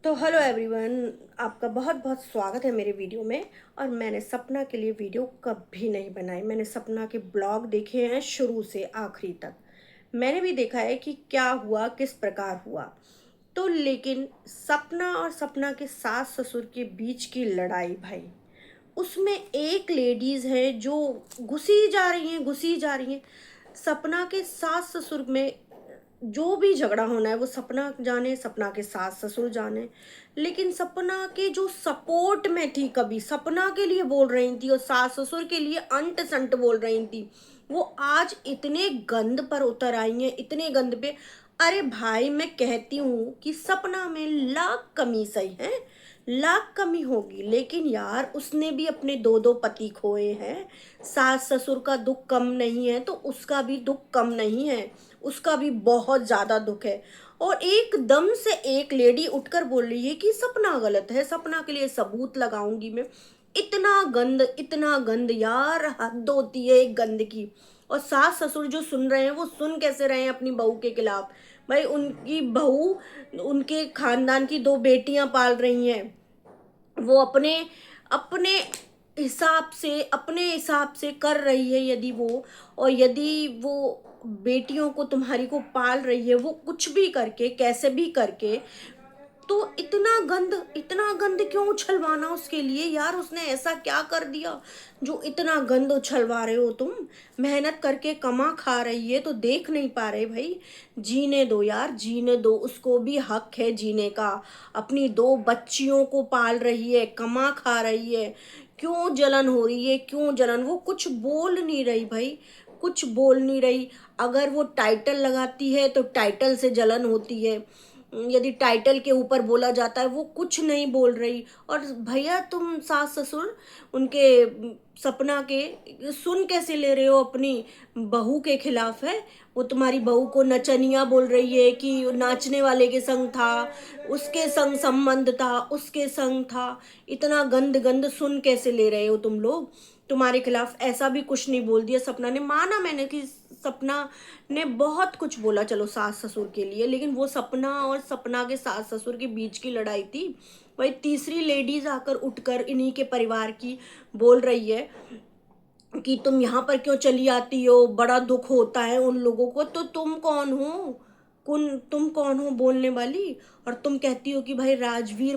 तो hello everyone, आपका बहुत बहुत स्वागत है मेरे वीडियो में। और मैंने सपना के लिए वीडियो कभी नहीं बनाई। मैंने सपना के ब्लॉग देखे हैं शुरू से आखिरी तक। मैंने भी देखा है कि क्या हुआ, किस प्रकार हुआ। तो लेकिन सपना और सपना के सास ससुर के बीच की लड़ाई भाई, उसमें एक लेडीज है जो घुसी जा रही हैं। सपना के सास ससुर में जो भी झगड़ा होना है वो सपना जाने, सपना के सास ससुर जाने। लेकिन सपना के जो सपोर्ट में थी, कभी सपना के लिए बोल रही थी और सास ससुर के लिए अंट संट बोल रही थी, वो आज इतने गंद पर उतर आई हैं, इतने गंद पे। अरे भाई, मैं कहती हूँ कि सपना में लाख कमी सही है, लाख कमी होगी, लेकिन यार उसने भी अपने दो दो पति खोए हैं। सास ससुर का दुख कम नहीं है तो उसका भी दुख कम नहीं है, उसका भी बहुत ज्यादा दुख है। और एकदम से एक लेडी उठकर बोल रही है कि सपना गलत है, सपना के लिए सबूत लगाऊंगी मैं। इतना गंद, इतना गंद यार, हद होती है एक गंद की। और सास ससुर जो सुन रहे हैं वो सुन कैसे रहे हैं अपनी बहू के खिलाफ। भाई, उनकी बहू उनके खानदान की दो बेटियां पाल रही हैं, वो अपने अपने हिसाब से कर रही है। यदि वो, और यदि वो बेटियों को, तुम्हारी को पाल रही है, वो कुछ भी करके, कैसे भी करके, तो इतना गंद क्यों उछलवाना उसके लिए यार? उसने ऐसा क्या कर दिया जो इतना गंद उछलवा रहे हो तुम? मेहनत करके कमा खा रही है तो देख नहीं पा रहे भाई? जीने दो यार, जीने दो, उसको भी हक है जीने का। अपनी दो बच्चियों को पाल रही है, कमा खा रही है। क्यों जलन हो रही है, क्यों जलन? वो कुछ बोल नहीं रही भाई, कुछ बोल नहीं रही। अगर वो टाइटल लगाती है तो टाइटल से जलन होती है। यदि टाइटल के ऊपर बोला जाता है, वो कुछ नहीं बोल रही। और भैया, तुम सास ससुर उनके सपना के सुन कैसे ले रहे हो? अपनी बहू के खिलाफ है वो। तुम्हारी बहू को नचनिया बोल रही है कि नाचने वाले के संग था, उसके संग संबंध था, उसके संग था। इतना गंद गंद सुन कैसे ले रहे हो तुम लोग? तुम्हारे खिलाफ ऐसा भी कुछ नहीं बोल दिया सपना ने। माना मैंने कि सपना ने बहुत कुछ बोला, चलो, सास ससुर के लिए, लेकिन वो सपना और सपना के सास ससुर के बीच की लड़ाई थी। वही तीसरी लेडीज आकर उठकर इन्हीं के परिवार की बोल रही है कि तुम यहाँ पर क्यों चली आती हो, बड़ा दुख होता है उन लोगों को। तो तुम कौन हो? तुम कौन हो बोलने वाली? और तुम कहती हो कि भाई राजवीर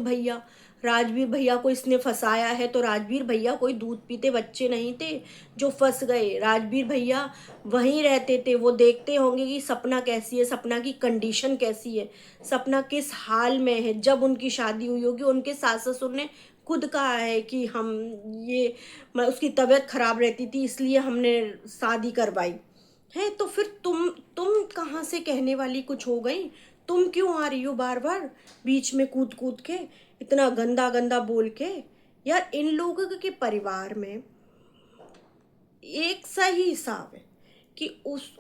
भैया को इसने फंसाया है। तो राजवीर भैया कोई दूध पीते बच्चे नहीं थे जो फंस गए। राजवीर भैया वहीं रहते थे, वो देखते होंगे कि सपना कैसी है, सपना की कंडीशन कैसी है, सपना किस हाल में है। जब उनकी शादी हुई होगी, उनके सास ससुर ने खुद कहा है कि हम ये, उसकी तबीयत खराब रहती थी इसलिए हमने शादी करवाई है। तो फिर तुम कहाँ से कहने वाली कुछ हो गई? तुम क्यों आ रही हो बार बार बीच में कूद कूद के, इतना गंदा गंदा बोल के? यार, इन लोगों के परिवार में एक सही हिसाब है कि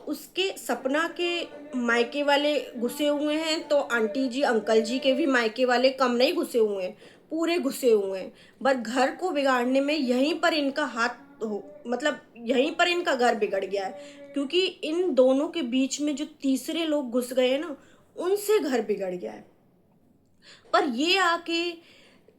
उसके सपना के मायके वाले घुसे हुए हैं तो आंटी जी अंकल जी के भी मायके वाले कम नहीं घुसे हुए हैं, पूरे घुसे हुए हैं। बस घर को बिगाड़ने में यहीं पर इनका हाथ हो, मतलब यहीं पर इनका घर बिगड़ गया है। क्योंकि इन दोनों के बीच में जो तीसरे लोग घुस गए ना, उनसे घर बिगड़ गया है। पर ये आके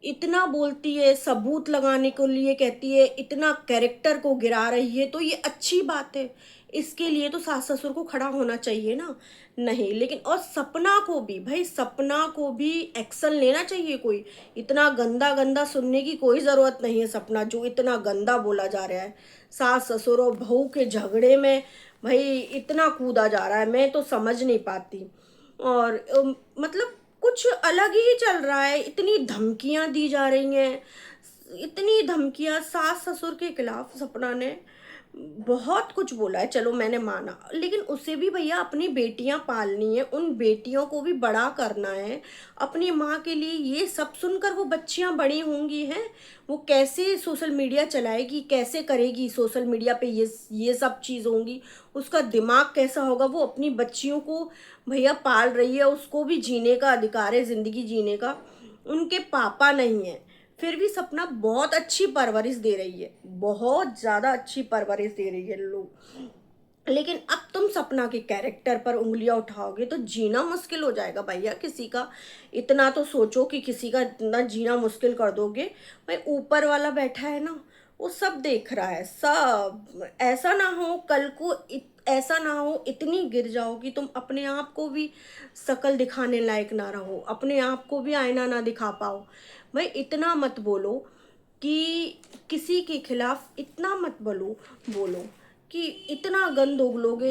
इतना बोलती है, सबूत लगाने के लिए कहती है, इतना कैरेक्टर को गिरा रही है, तो ये अच्छी बात है। इसके लिए तो सास ससुर को खड़ा होना चाहिए ना? नहीं, लेकिन और सपना को भी भाई, सपना को भी एक्शन लेना चाहिए कोई। इतना गंदा गंदा सुनने की कोई ज़रूरत नहीं है। सपना जो इतना गंदा बोला जा रहा है सास ससुर और बहू के झगड़े में, भाई इतना कूदा जा रहा है, मैं तो समझ नहीं पाती। और मतलब कुछ अलग ही चल रहा है। इतनी धमकियां दी जा रही हैं, इतनी धमकियां सास ससुर के खिलाफ। सपना ने बहुत कुछ बोला है, चलो मैंने माना, लेकिन उसे भी भैया अपनी बेटियां पालनी है, उन बेटियों को भी बड़ा करना है अपनी माँ के लिए। ये सब सुनकर वो बच्चियां बड़ी होंगी हैं, वो कैसे सोशल मीडिया चलाएगी, कैसे करेगी सोशल मीडिया पे ये सब चीज़ होंगी, उसका दिमाग कैसा होगा? वो अपनी बच्चियों को भैया पाल रही है, उसको भी जीने का अधिकार है, जिंदगी जीने का। उनके पापा नहीं है, फिर भी सपना बहुत अच्छी परवरिश दे रही है, बहुत ज़्यादा अच्छी परवरिश दे रही है लोग। लेकिन अब तुम सपना के कैरेक्टर पर उंगलियां उठाओगे तो जीना मुश्किल हो जाएगा भैया किसी का। इतना तो सोचो कि किसी का इतना जीना मुश्किल कर दोगे। भाई ऊपर वाला बैठा है ना, वो सब देख रहा है सब। ऐसा ना हो कल को ऐसा ना हो इतनी गिर जाओ कि तुम अपने आप को भी शकल दिखाने लायक ना रहो, अपने आप को भी आईना ना दिखा पाओ। भाई इतना मत बोलो कि किसी के खिलाफ इतना मत बोलो कि इतना गंद उगलोगे,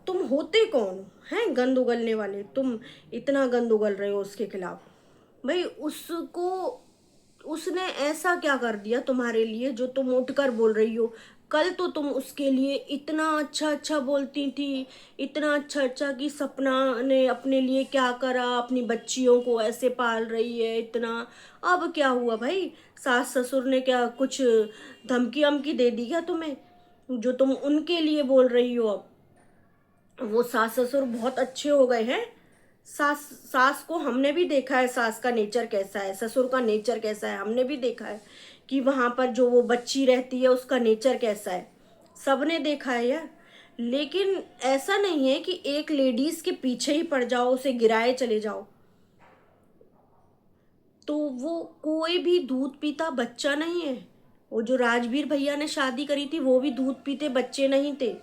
तुम होते कौन हैं गंद उगलने वाले? तुम इतना गंद उगल रहे हो उसके खिलाफ। भाई उसको, उसने ऐसा क्या कर दिया तुम्हारे लिए जो तुम उठकर बोल रही हो? कल तो तुम उसके लिए इतना अच्छा अच्छा बोलती थी, इतना अच्छा अच्छा कि सपना ने अपने लिए क्या करा, अपनी बच्चियों को ऐसे पाल रही है इतना। अब क्या हुआ भाई? सास ससुर ने क्या कुछ धमकी अमकी दे दी क्या तुम्हें, जो तुम उनके लिए बोल रही हो? अब वो सास ससुर बहुत अच्छे हो गए हैं। सास सास को हमने भी देखा है, सास का नेचर कैसा है, ससुर का नेचर कैसा है, हमने भी देखा है कि वहां पर जो वो बच्ची रहती है उसका नेचर कैसा है, सबने देखा है यार। लेकिन ऐसा नहीं है कि एक लेडीज के पीछे ही पड़ जाओ, उसे गिराए चले जाओ। तो वो कोई भी दूध पीता बच्चा नहीं है। वो जो राजवीर भैया ने शादी करी थी वो भी दूध पीते बच्चे नहीं थे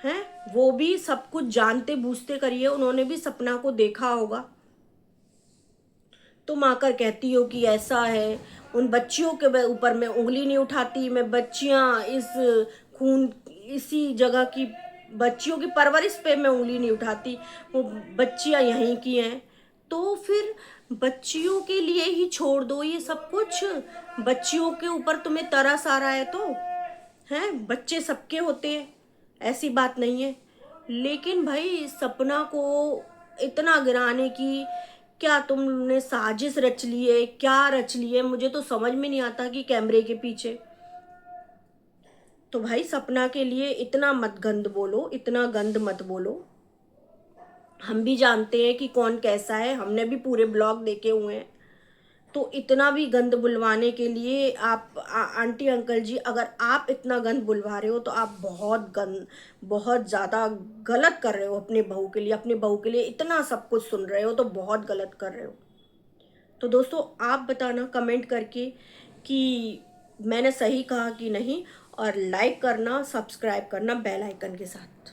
हैं। वो भी सब कुछ जानते बूझते करिए, उन्होंने भी सपना को देखा होगा। तुम आकर कहती हो कि ऐसा है, उन बच्चियों के ऊपर मैं उंगली नहीं उठाती, मैं बच्चियां इस खून इसी जगह की बच्चियों की परवरिश पे मैं उंगली नहीं उठाती, वो बच्चियां यहीं की हैं। तो फिर बच्चियों के लिए ही छोड़ दो ये सब कुछ। बच्चियों के ऊपर तुम्हें तरस आ रहा है तो हैं, बच्चे सबके होते हैं, ऐसी बात नहीं है। लेकिन भाई सपना को इतना गिराने की क्या तुमने साजिश रच ली है, क्या रच ली है? मुझे तो समझ में नहीं आता कि कैमरे के पीछे। तो भाई सपना के लिए इतना मत गंद बोलो, इतना गंद मत बोलो। हम भी जानते हैं कि कौन कैसा है, हमने भी पूरे ब्लॉग देखे हुए हैं। तो इतना भी गंद बुलवाने के लिए आप आंटी अंकल जी, अगर आप इतना गंद बुलवा रहे हो तो आप बहुत ज़्यादा गलत कर रहे हो अपने बहू के लिए। अपने बहू के लिए इतना सब कुछ सुन रहे हो तो बहुत गलत कर रहे हो। तो दोस्तों आप बताना कमेंट करके कि मैंने सही कहा कि नहीं, और लाइक करना, सब्सक्राइब करना बेल आइकन के साथ।